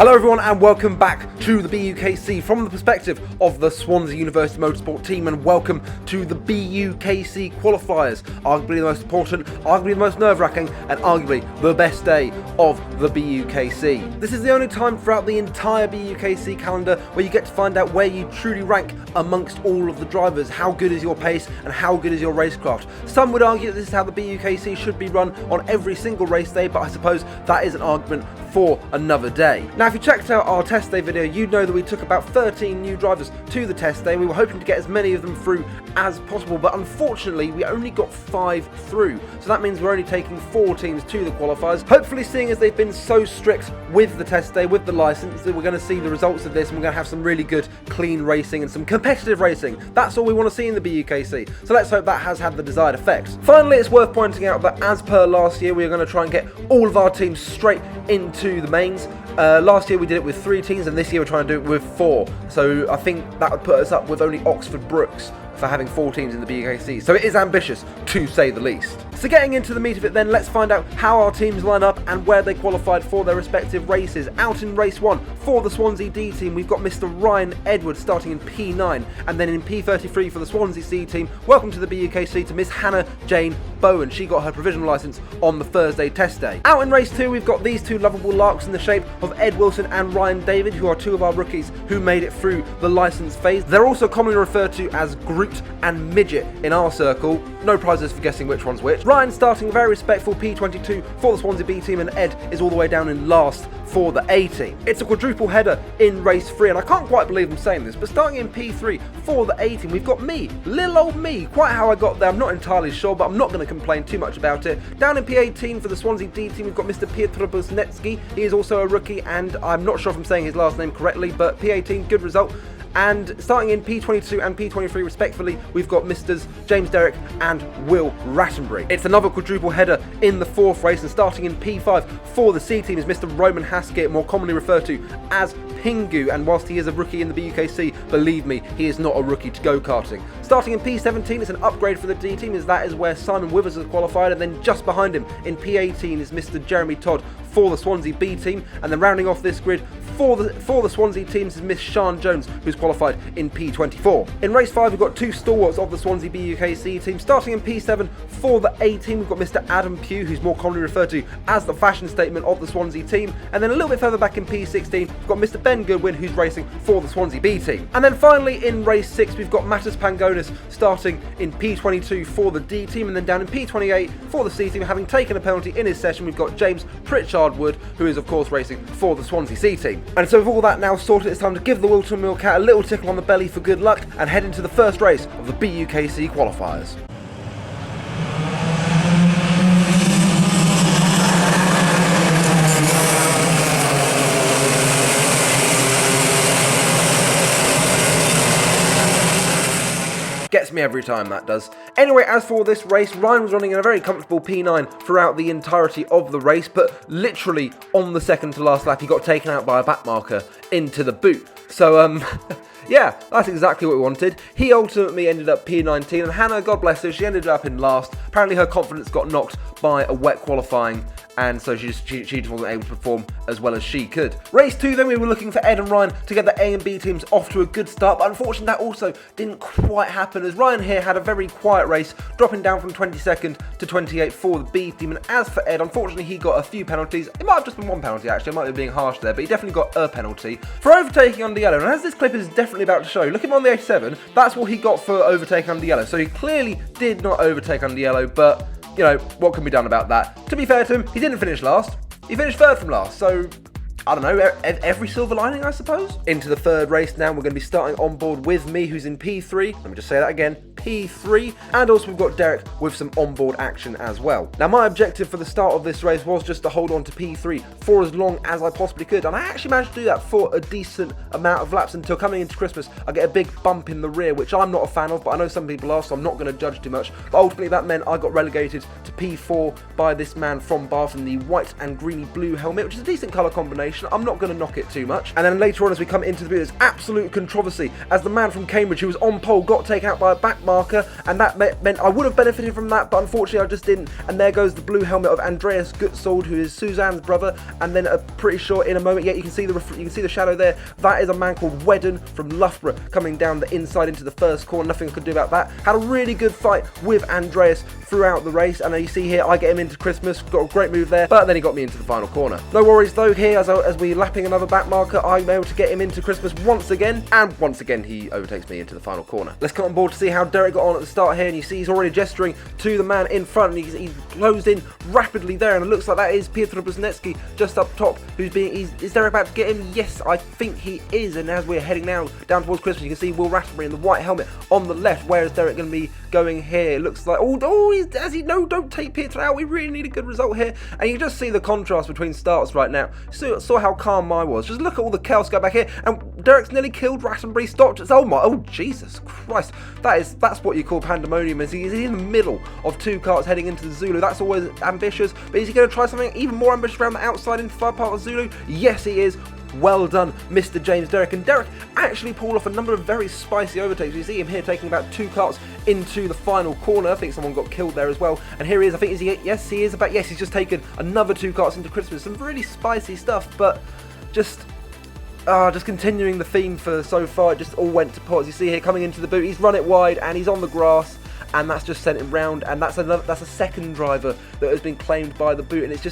Hello everyone and welcome back to the BUKC from the perspective of the Swansea University Motorsport Team, and welcome to the BUKC Qualifiers, arguably the most important, arguably the most nerve-wracking and arguably the best day of the BUKC. This is the only time throughout the entire BUKC calendar where you get to find out where you truly rank amongst all of the drivers. How good is your pace and how good is your racecraft? Some would argue that this is how the BUKC should be run on every single race day, but I suppose that is an argument for another day. Now, if you checked out our test day video, you'd know that we took about 13 new drivers to the test day. We were hoping to get as many of them through as possible, but unfortunately we only got 5 through. So that means we're only taking 4 teams to the qualifiers. Hopefully, seeing as they've been so strict with the test day, with the license, that we're going to see the results of this and we're going to have some really good, clean racing and some competitive racing. That's all we want to see in the BUKC. So let's hope that has had the desired effect. Finally, it's worth pointing out that as per last year, we are going to try and get all of our teams straight into the mains. Last year we did it with 3 teams, and this year we're trying to do it with 4. So I think that would put us up with only Oxford Brooks for having 4 teams in the BUKC. So it is ambitious, to say the least. So getting into the meat of it then, let's find out how our teams line up and where they qualified for their respective races. Out in race 1 for the Swansea D team, we've got Mr. Ryan Edwards starting in P9, and then in P33 for the Swansea C team, welcome to the BUKC to Miss Hannah Jane Bowen. She got her provisional licence on the Thursday test day. Out in race 2, we've got these 2 lovable larks in the shape of Ed Wilson and Ryan David, who are 2 of our rookies who made it through the licence phase. They're also commonly referred to as Groot and Midget in our circle. No prizes for guessing which one's which. Ryan starting a very respectful P22 for the Swansea B team, and Ed is all the way down in last for the A team. It's a quadruple header in race 3, and I can't quite believe I'm saying this, but starting in P3 for the A team, we've got me, little old me. Quite how I got there, I'm not entirely sure, but I'm not going to complain too much about it. Down in P18 for the Swansea D team, we've got Mr. Pietro Busnetsky. He is also a rookie, and I'm not sure if I'm saying his last name correctly, but P18, good result. And starting in P22 and P23 respectively, we've got Mr. James Derrick and Will Rattenbury. It's another quadruple header in the 4th race, and starting in P5 for the C team is Mr. Roman Haskett, more commonly referred to as Pingu, and whilst he is a rookie in the BUKC, believe me, he is not a rookie to go-karting. Starting in P17, it's an upgrade for the D team, as that is where Simon Withers has qualified, and then just behind him in P18 is Mr. Jeremy Todd for the Swansea B team, and then rounding off this grid for the Swansea teams is Miss Sian Jones, who's qualified in P24. In race 5, we've got 2 stalwarts of the Swansea BUKC team. Starting in P7 for the A team, we've got Mr. Adam Pugh, who's more commonly referred to as the fashion statement of the Swansea team, and then a little bit further back in P16, we've got Mr. Ben Goodwin, who's racing for the Swansea B team. And then finally in race 6, we've got Mattis Pangonis starting in P22 for the D team, and then down in P28 for the C team, having taken a penalty in his session, we've got James Pritchard Wood, who is of course racing for the Swansea C team. And so with all that now sorted, it's time to give the Wilton Mill Cat a little tickle on the belly for good luck and head into the first race of the BUKC qualifiers. Gets me every time, that does. Anyway, as for this race, Ryan was running in a very comfortable P9 throughout the entirety of the race, but literally on the second to last lap he got taken out by a backmarker into the boot. So yeah, that's exactly what we wanted. He ultimately ended up P19, and Hannah, God bless her, she ended up in last. Apparently her confidence got knocked by a wet qualifying, and so she just wasn't able to perform as well as she could. Race 2 then, we were looking for Ed and Ryan to get the A and B teams off to a good start, but unfortunately that also didn't quite happen, as Ryan here had a very quiet race, dropping down from 22nd to 28th for the B team. And as for Ed, unfortunately he got a few penalties. It might have just been one penalty actually, I might be being harsh there, but he definitely got a penalty for overtaking under yellow. And as this clip is definitely about to show, look at him on the A7, that's what he got for overtaking under yellow. So he clearly did not overtake under yellow, but you know, what can be done about that? To be fair to him, he didn't finish last. He finished 3rd from last, so I don't know, every silver lining, I suppose. Into the 3rd race now, we're going to be starting on board with me, who's in P3. Let me just say that again, P3. And also we've got Derek with some onboard action as well. Now my objective for the start of this race was just to hold on to P3 for as long as I possibly could. And I actually managed to do that for a decent amount of laps until coming into Christmas, I get a big bump in the rear, which I'm not a fan of, but I know some people are, so I'm not going to judge too much. But ultimately that meant I got relegated to P4 by this man from Bath in the white and greeny blue helmet, which is a decent colour combination. I'm not going to knock it too much. And then later on, as we come into the video, there's absolute controversy as the man from Cambridge who was on pole got taken out by a back marker, and that meant I would have benefited from that, but unfortunately I just didn't. And there goes the blue helmet of Andreas Gutsold, who is Suzanne's brother, and then pretty sure in a moment, yeah, you can see the shadow there. That is a man called Wedden from Loughborough coming down the inside into the first corner. Nothing I could do about that. Had a really good fight with Andreas throughout the race, and you see here I get him into Christmas, got a great move there, but then he got me into the final corner. No worries though, here as we're lapping another back marker, I'm able to get him into Christmas once again, and once again he overtakes me into the final corner. Let's come on board to see how Derek got on at the start here, and you see he's already gesturing to the man in front, and he's closed in rapidly there, and it looks like that is Pietro Busnetsky just up top, is Derek about to get him? Yes, I think he is, and as we're heading now down towards Christmas, you can see Will Rattenbury in the white helmet on the left. Where is Derek going to be going here? It looks like, no, don't take Pietro out, we really need a good result here, and you can just see the contrast between starts right now. Saw how calm I was. Just look at all the chaos go back here, and Derek's nearly killed Rattenbury, stopped. Oh Jesus Christ, that's what you call pandemonium. He's in the middle of two carts heading into the Zulu. That's always ambitious, but is he going to try something even more ambitious around the outside into the far part of Zulu? Yes, he is. Well done, Mr. James Derrick. And Derek actually pulled off a number of very spicy overtakes. You see him here taking about two carts into the final corner. I think someone got killed there as well. And here he is. I think, yes, he's just taken another two carts into Christmas. Some really spicy stuff, but just continuing the theme for so far, it just all went to pot. As you see here, coming into the boot, he's run it wide and he's on the grass, and that's just sent him round. And that's a second driver that has been claimed by the boot, and it's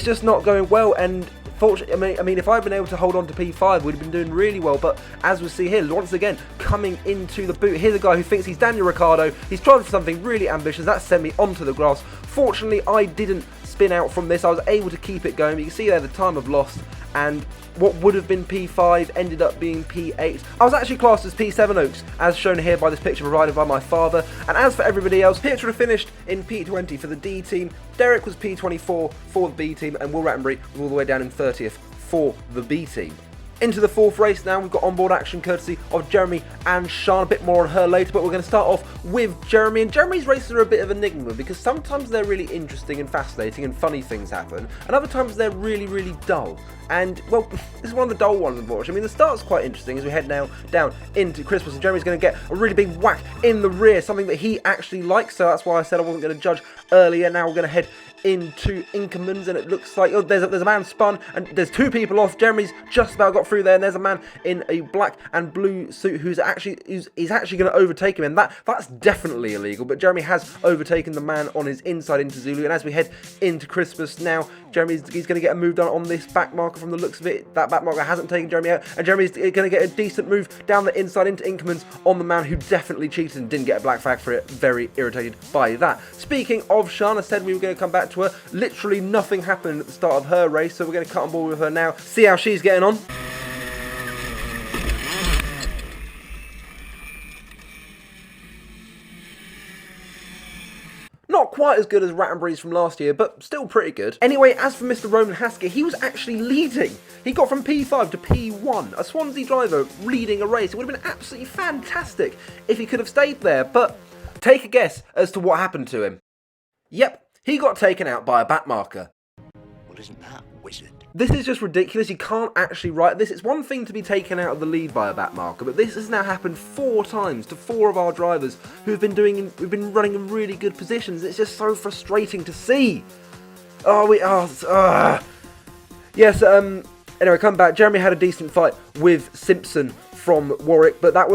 just not going well. And fortunately, I mean, if I'd been able to hold on to P5, we'd have been doing really well. But as we see here, once again, coming into the boot, here's a guy who thinks he's Daniel Ricciardo. He's trying for something really ambitious. That sent me onto the grass. Fortunately, I didn't spin out from this. I was able to keep it going. But you can see there the time I've lost, and what would have been P5 ended up being P8. I was actually classed as P7 Oaks, as shown here by this picture provided by my father. And as for everybody else, Pietro finished in P20 for the D team, Derek was P24 for the B team, and Will Rattenbury was all the way down in 30th for the B team. Into the fourth race now, we've got onboard action courtesy of Jeremy and Sean. A bit more on her later, but we're going to start off with Jeremy. And Jeremy's races are a bit of an enigma, because sometimes they're really interesting and fascinating and funny things happen, and other times they're really, really dull. And, well, this is one of the dull ones, unfortunately. I mean, the start's quite interesting as we head now down into Christmas, and Jeremy's going to get a really big whack in the rear, something that he actually likes, so that's why I said I wasn't going to judge earlier. Now we're going to head into Inkerman's, and it looks like there's a man spun, and there's two people off. Jeremy's just about got through there, and there's a man in a black and blue suit who's actually going to overtake him, and that's definitely illegal. But Jeremy has overtaken the man on his inside into Zulu, and as we head into Christmas now, he's going to get a move done on this back marker. From the looks of it, that back marker hasn't taken Jeremy out, and Jeremy's going to get a decent move down the inside into Inkerman's on the man who definitely cheated and didn't get a black flag for it. Very irritated by that. Speaking of Sean, I said we were going to come back to her. Literally nothing happened at the start of her race, so we're going to cut on board with her now, see how she's getting on. Not quite as good as Rattenbury's from last year, but still pretty good. Anyway, as for Mr. Roman Haskett, he was actually leading. He got from P5 to P1. A Swansea driver leading a race. It would have been absolutely fantastic if he could have stayed there, but take a guess as to what happened to him. Yep, he got taken out by a back marker. Well, isn't that wizard? This is just ridiculous. You can't actually write this. It's one thing to be taken out of the lead by a back marker, but this has now happened 4 times to 4 of our drivers who've been running in really good positions. It's just so frustrating to see. Yes. Anyway, come back. Jeremy had a decent fight with Simpson from Warwick, but that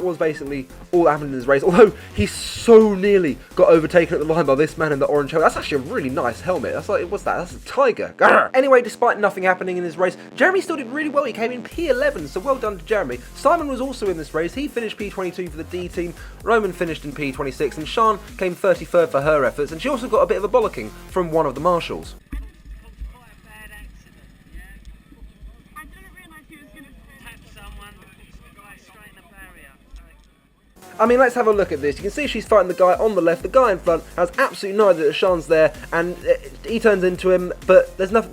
was basically all that happened in his race. Although he so nearly got overtaken at the line by this man in the orange helmet. That's actually a really nice helmet. That's like, what's that? That's a tiger. Grr. Anyway, despite nothing happening in his race, Jeremy still did really well. He came in P11, so well done to Jeremy. Simon was also in this race. He finished P22 for the D team. Roman finished in P26, and Sean came 33rd for her efforts, and she also got a bit of a bollocking from one of the marshals. I mean, let's have a look at this. You can see she's fighting the guy on the left. The guy in front has absolutely no idea that Sean's there, and he turns into him. But I don't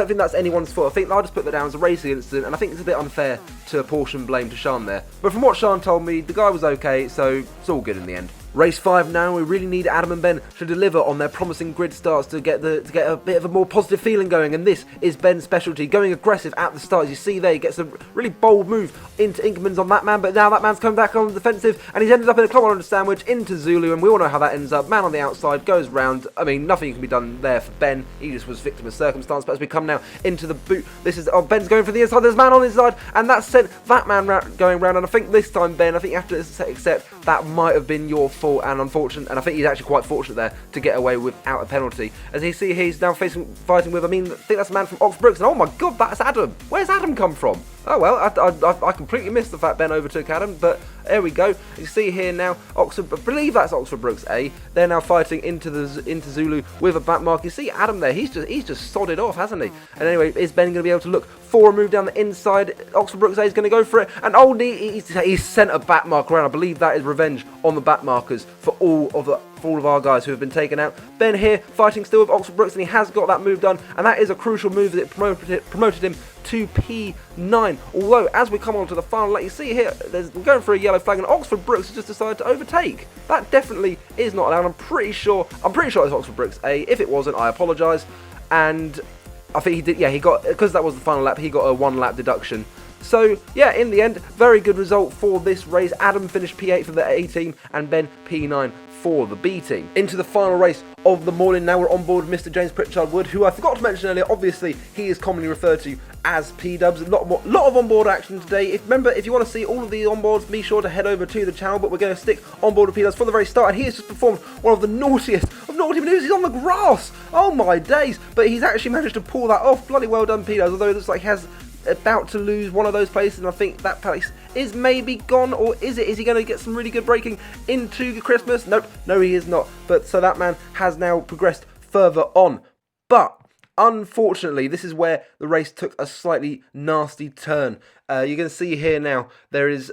think that's anyone's fault. I think I'll just put that down as a racing incident, and I think it's a bit unfair to apportion blame to Sean there. But from what Sean told me, the guy was okay, so it's all good in the end. Race 5 now, we really need Adam and Ben to deliver on their promising grid starts to get a bit of a more positive feeling going, and this is Ben's specialty, going aggressive at the start. As you see there, he gets a really bold move into Inkerman's on that man, but now that man's coming back on the defensive, and he's ended up in a club under sandwich into Zulu, and we all know how that ends up. Man on the outside, goes round. I mean, nothing can be done there for Ben. He just was victim of circumstance, but as we come now into the boot, this is, Ben's going for the inside, there's a man on his side, and that sent that man going round, and I think this time, Ben, I think you have to accept that might have been your fault, and unfortunate, and I think he's actually quite fortunate there to get away without a penalty. As you see here, he's now fighting with, I think that's a man from Oxbrook, and oh my god, that's Adam. Where's Adam come from? Oh well, I completely missed the fact Ben overtook Adam, but there we go. You see here now, I believe that's Oxford Brooks A. They're now fighting into Zulu with a back mark. You see Adam there, he's just sodded off, hasn't he? And anyway, is Ben going to be able to look for a move down the inside? Oxford Brooks A is going to go for it, and he's sent a back mark around. I believe that is revenge on the back markers for all of our guys who have been taken out. Ben here fighting still with Oxford Brooks, and he has got that move done, and that is a crucial move that promoted him to P9. Although, as we come on to the final lap, you see here, we're going for a yellow flag, and Oxford Brooks has just decided to overtake. That definitely is not allowed. I'm pretty sure it's Oxford Brooks A. If it wasn't, I apologise. And I think he did, yeah, he got, because that was the final lap, he got a 1 lap deduction. So, yeah, in the end, very good result for this race. Adam finished P8 for the A team, and Ben P9 for the B team. Into the final race of the morning. Now we're on board with Mr. James Pritchard Wood, who I forgot to mention earlier. Obviously, he is commonly referred to as P-Dubs. A lot of onboard action today. If you want to see all of the onboards, be sure to head over to the channel. But we're going to stick on board with P-Dubs from the very start. And he has just performed one of the naughtiest of naughty maneuvers. He's on the grass. Oh my days! But he's actually managed to pull that off. Bloody well done, P-Dubs. Although it looks like he has about to lose one of those places, and I think that place is maybe gone, or is it? Is he going to get some really good braking into Christmas? Nope, no he is not. But so that man has now progressed further on. But unfortunately, this is where the race took a slightly nasty turn. You're going to see here now, there's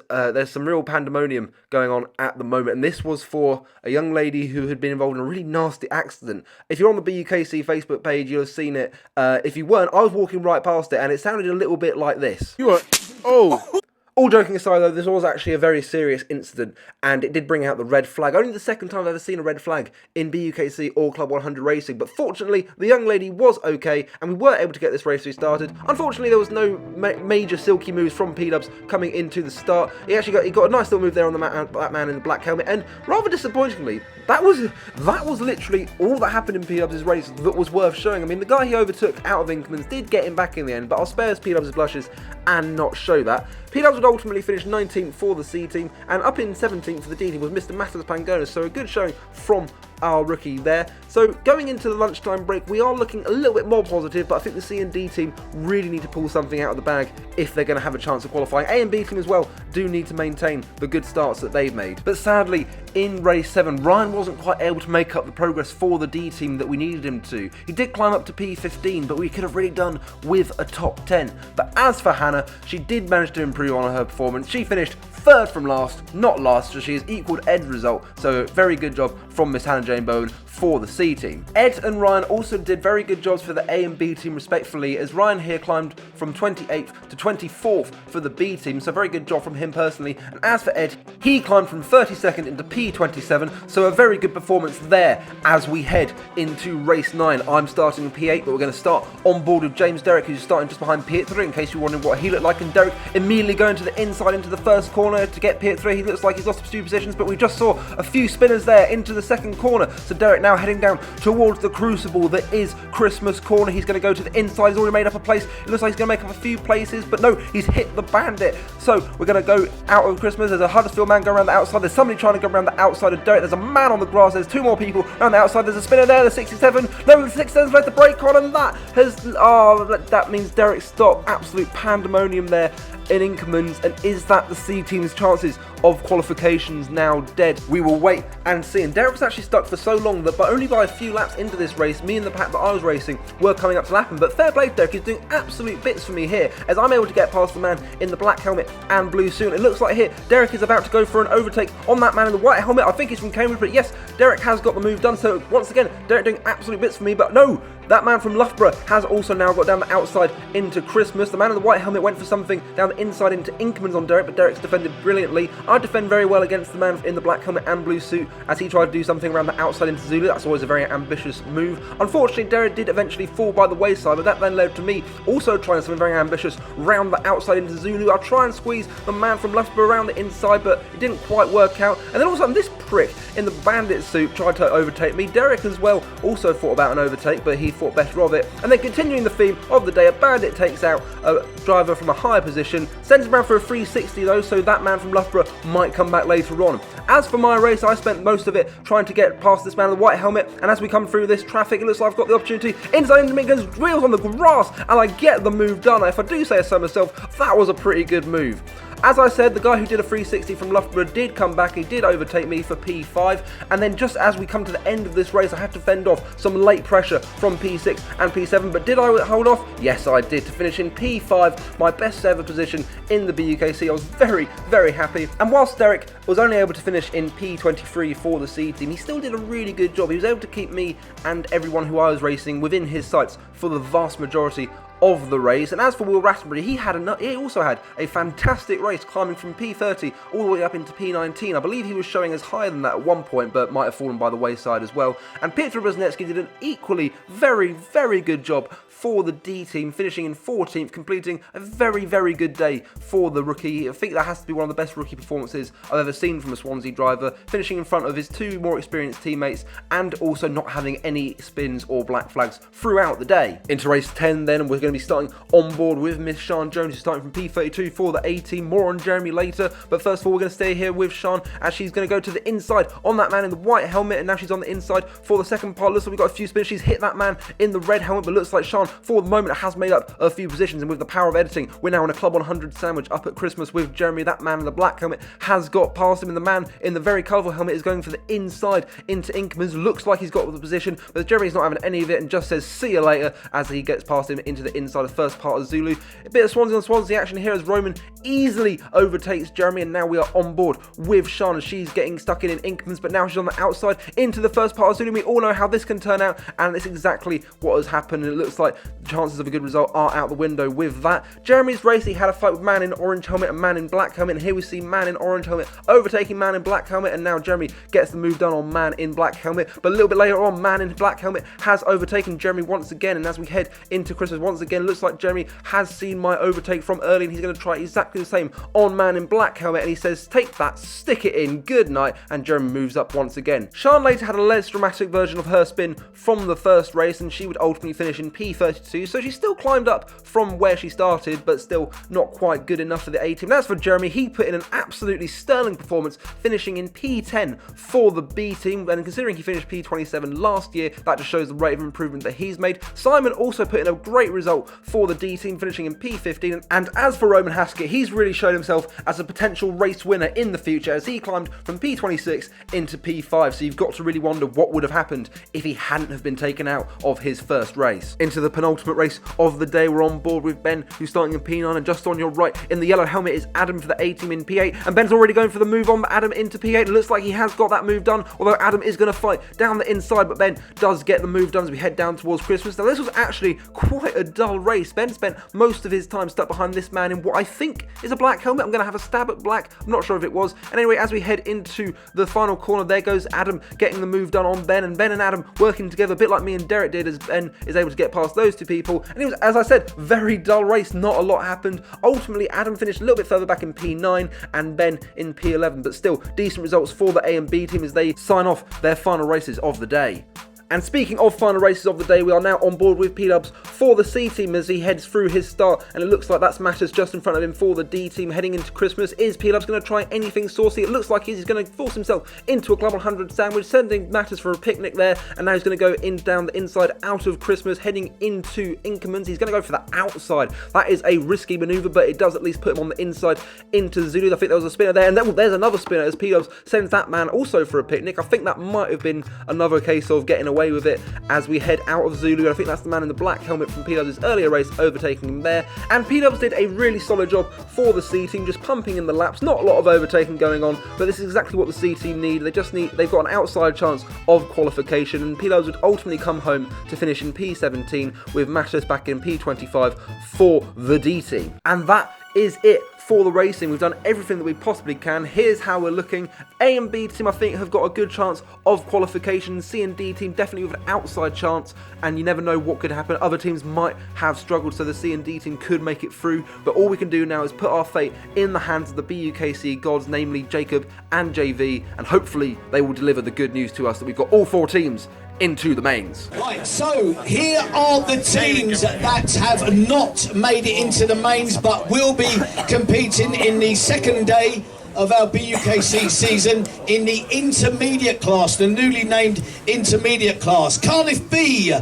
some real pandemonium going on at the moment, and this was for a young lady who had been involved in a really nasty accident. If you're on the BUKC Facebook page, you'll have seen it. If you weren't, I was walking right past it, and it sounded a little bit like this. You were, oh! All joking aside though, this was actually a very serious incident, and it did bring out the red flag. Only the second time I've ever seen a red flag in BUKC or Club 100 racing, but fortunately the young lady was okay, and we were able to get this race restarted. Unfortunately there was no major silky moves from P-Dubs coming into the start. He got a nice little move there on that man in the black helmet, and rather disappointingly, that was literally all that happened in P-Dubs' race that was worth showing. I mean, the guy he overtook out of Inkerman's did get him back in the end, but I'll spare us P-Dubs' blushes and not show that. P-Dubs would ultimately finish 19th for the C team, and up in 17th for the D team was Mr. Matters Pangonis, so a good showing from our rookie there. So going into the lunchtime break, we are looking a little bit more positive, but I think the C and D team really need to pull something out of the bag if they're going to have a chance of qualifying. A and B team as well do need to maintain the good starts that they've made. But sadly, in race 7, Ryan wasn't quite able to make up the progress for the D team that we needed him to. He did climb up to P15, but we could have really done with a top 10. But as for Hannah, she did manage to improve on her performance. She finished third from last, not last, so she has equalled Ed's result, so very good job from Miss Hannah Jane Bowen for the C team. Ed and Ryan also did very good jobs for the A and B team respectively, as Ryan here climbed from 28th to 24th for the B team, so very good job from him personally. And as for Ed, he climbed from 32nd into P27, so a very good performance there as we head into race 9. I'm starting in P8, but we're going to start on board with James Derrick, who's starting just behind P3, in case you're wondering what he looked like. And Derrick immediately going to the inside into the first corner to get P3. He looks like he's lost a few positions, but we just saw a few spinners there into the second corner. So Derrick now heading down towards the crucible that is Christmas corner. He's going to go to the inside. He's already made up a place. It looks like he's going to make up a few places, but no, he's hit the bandit. So we're going to go out of Christmas. There's a Huddersfield man going around the outside. There's somebody trying to go around the outside of Derrick. There's a man on the grass. There's two more people around the outside. There's a spinner there. The 67. No, the 67's left the brake on, and that means Derrick stopped. Absolute pandemonium there in Inkerman's. And is that the C team's chances of qualifications now dead? We will wait and see. And Derrick was actually stuck for so long that only by a few laps into this race, me and the pack that I was racing were coming up to lap him. But fair play to Derrick, he's doing absolute bits for me here, as I'm able to get past the man in the black helmet and blue suit. It looks like here Derrick is about to go for an overtake on that man in the white helmet. I think he's from Cambridge, but yes, Derrick has got the move done. So once again, Derrick doing absolute bits for me, but no, That man from Loughborough has also now got down the outside into Christmas. The man in the white helmet went for something down the inside into Inkman's on Derek, but Derek's defended brilliantly. I defend very well against the man in the black helmet and blue suit as he tried to do something around the outside into Zulu. That's always a very ambitious move. Unfortunately, Derek did eventually fall by the wayside, but that then led to me also trying something very ambitious round the outside into Zulu. I'll try and squeeze the man from Loughborough around the inside, but it didn't quite work out. And then all of a sudden, this prick in the bandit suit tried to overtake me. Derek as well also thought about an overtake, but he thought better of it. And then continuing the theme of the day, a bandit takes out a driver from a higher position, sends him around for a 360 though, so that man from Loughborough might come back later on. As for my race, I spent most of it trying to get past this man in the white helmet, and as we come through this traffic, it looks like I've got the opportunity inside into Minkin's wheels on the grass, and I get the move done. If I do say so myself, that was a pretty good move. As I said, the guy who did a 360 from Loughborough did come back, he did overtake me for P5, and then just as we come to the end of this race, I had to fend off some late pressure from P6 and P7, but did I hold off? Yes, I did, to finish in P5, my best ever position in the BUKC. I was very, very happy, and whilst Derek was only able to finish in P23 for the C team, he still did a really good job. He was able to keep me and everyone who I was racing within his sights for the vast majority of the race. And as for Will Rattenbury, he also had a fantastic race, climbing from P30 all the way up into P19. I believe he was showing as higher than that at one point, but might have fallen by the wayside as well. And Piotr Brzezinski did an equally very, very good job for the D team, finishing in 14th, completing a very, very good day for the rookie. I think that has to be one of the best rookie performances I've ever seen from a Swansea driver, finishing in front of his two more experienced teammates and also not having any spins or black flags throughout the day. Into race 10 then, and we're going to be starting on board with Miss Sian Jones, who's starting from P32 for the A team. More on Jeremy later, but first of all, we're going to stay here with Sian as she's going to go to the inside on that man in the white helmet, and now she's on the inside for the second part. Looks like we've got a few spins. She's hit that man in the red helmet, but looks like Sian for the moment has made up a few positions, and with the power of editing, we're now in a Club 100 sandwich up at Christmas with Jeremy. That man in the black helmet has got past him, and the man in the very colourful helmet is going for the inside into Inkman's. Looks like he's got the position, but Jeremy's not having any of it and just says see you later as he gets past him into the inside of first part of Zulu. A bit of Swansea on Swansea action here as Roman easily overtakes Jeremy, and now we are on board with Sian as she's getting stuck in Inkman's, but now she's on the outside into the first part of Zulu. We all know how this can turn out, and it's exactly what has happened, and it looks like chances of a good result are out the window with that. Jeremy's race, he had a fight with man in orange helmet and man in black helmet, and here we see man in orange helmet overtaking man in black helmet, and now Jeremy gets the move done on man in black helmet, but a little bit later on, man in black helmet has overtaken Jeremy once again, and as we head into Christmas once again, looks like Jeremy has seen my overtake from early, and he's going to try exactly the same on man in black helmet, and he says take that, stick it in, good night, and Jeremy moves up once again. Sian later had a less dramatic version of her spin from the first race, and she would ultimately finish in P32, so she still climbed up from where she started, but still not quite good enough for the A team. As for Jeremy, he put in an absolutely sterling performance, finishing in P10 for the B team, and considering he finished P27 last year, that just shows the rate of improvement that he's made. Simon also put in a great result for the D team, finishing in P15, and as for Roman Haskett, he's really shown himself as a potential race winner in the future as he climbed from P26 into P5, so you've got to really wonder what would have happened if he hadn't have been taken out of his first race. Into the penultimate race of the day, we're on board with Ben, who's starting in P9, and just on your right in the yellow helmet is Adam for the A team in P8, and Ben's already going for the move on Adam into P8. It looks like he has got that move done, although Adam is going to fight down the inside, but Ben does get the move done as we head down towards Christmas. Now this was actually quite a dull race. Ben spent most of his time stuck behind this man in what I think is a black helmet. I'm going to have a stab at black, I'm not sure if it was. And anyway, as we head into the final corner, there goes Adam getting the move done on Ben, and Ben and Adam working together a bit like me and Derek did, as Ben is able to get past those two people. And it was, as I said, very dull race, not a lot happened. Ultimately, Adam finished a little bit further back in P9 and Ben in P11, but still decent results for the A and B team as they sign off their final races of the day. And speaking of final races of the day, we are now on board with P-Dubs for the C team as he heads through his start, and it looks like that's Matters just in front of him for the D team heading into Christmas. Is P-Dubs going to try anything saucy? It looks like he's going to force himself into a Club 100 sandwich, sending Matters for a picnic there, and now he's going to go in down the inside out of Christmas, heading into Inkermans. He's going to go for the outside. That is a risky manoeuvre, but it does at least put him on the inside into Zulu. I think there was a spinner there, and there's another spinner as P-Dubs sends that man also for a picnic. I think that might have been another case of getting away with it as we head out of Zulu. I think that's the man in the black helmet from P-Dubs' earlier race overtaking him there. And P-Dubs did a really solid job for the C team, just pumping in the laps. Not a lot of overtaking going on, but this is exactly what the C team need. They've got an outside chance of qualification, and P-Dubs would ultimately come home to finish in P17 with Matos back in P25 for the D team. And that is it for the racing. We've done everything that we possibly can. Here's how we're looking. A and B team, I think, have got a good chance of qualification. C and D team definitely with an outside chance, and you never know what could happen. Other teams might have struggled, so the C and D team could make it through, but all we can do now is put our fate in the hands of the BUKC gods, namely Jacob and JV, and hopefully they will deliver the good news to us that we've got all 4 teams into the mains. Right, so here are the teams that have not made it into the mains but will be competing in the second day of our BUKC season in the intermediate class, the newly named intermediate class. Cardiff B,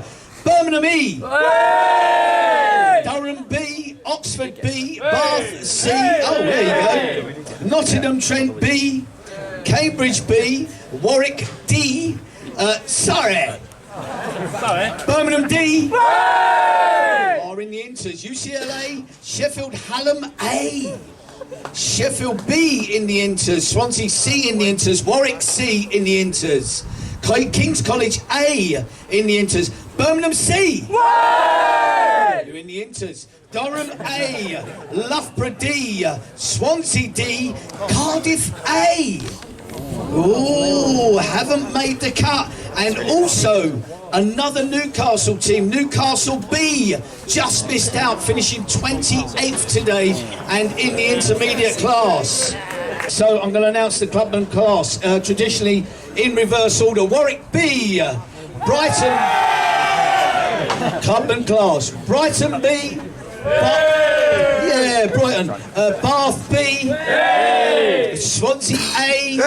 Birmingham E, Durham B, Oxford B, Bath C, oh there you go, Nottingham Trent B, Cambridge B, Warwick D, Surrey, Birmingham D are in the inters. UCLA, Sheffield Hallam A, Sheffield B in the inters, Swansea C in the inters, Warwick C in the inters, King's College A in the inters, Birmingham C you're in the inters, Durham A, Loughborough D, Swansea D, Cardiff A. Ooh, haven't made the cut. And also another Newcastle team, Newcastle B, just missed out, finishing 28th today and in the intermediate class. So I'm going to announce the clubman class, traditionally in reverse order. Warwick B, Brighton, clubman class, Brighton B, Brighton, Bath B, Swansea A,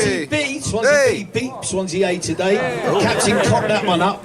Swansea B, Swansea B beat Swansea A today. Captain copped that one up.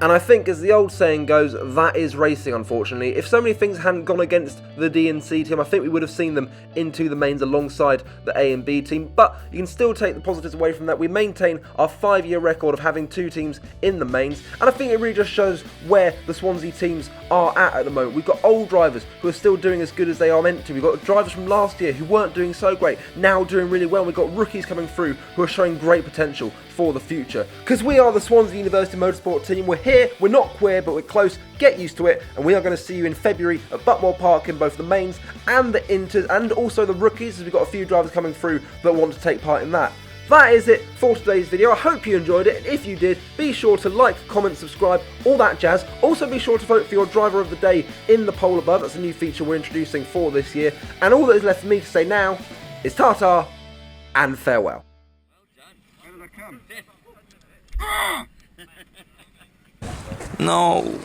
And I think, as the old saying goes, that is racing, unfortunately. If so many things hadn't gone against the D and C team, I think we would have seen them into the mains alongside the A and B team. But you can still take the positives away from that. We maintain our 5-year record of having 2 teams in the mains. And I think it really just shows where the Swansea teams are at the moment. We've got old drivers who are still doing as good as they are meant to. We've got drivers from last year who weren't doing so great, now doing really well. We've got rookies coming through who are showing great potential for the future. Because we are the Swansea University Motorsport Team. We're here, we're not queer, but we're close. Get used to it, and we are going to see you in February at Butmore Park in both the mains and the inters, and also the rookies, as we've got a few drivers coming through that want to take part in that. That is it for today's video. I hope you enjoyed it, and if you did, be sure to like, comment, subscribe, all that jazz. Also be sure to vote for your driver of the day in the poll above. That's a new feature we're introducing for this year. And all that is left for me to say now is ta-ta and farewell. No.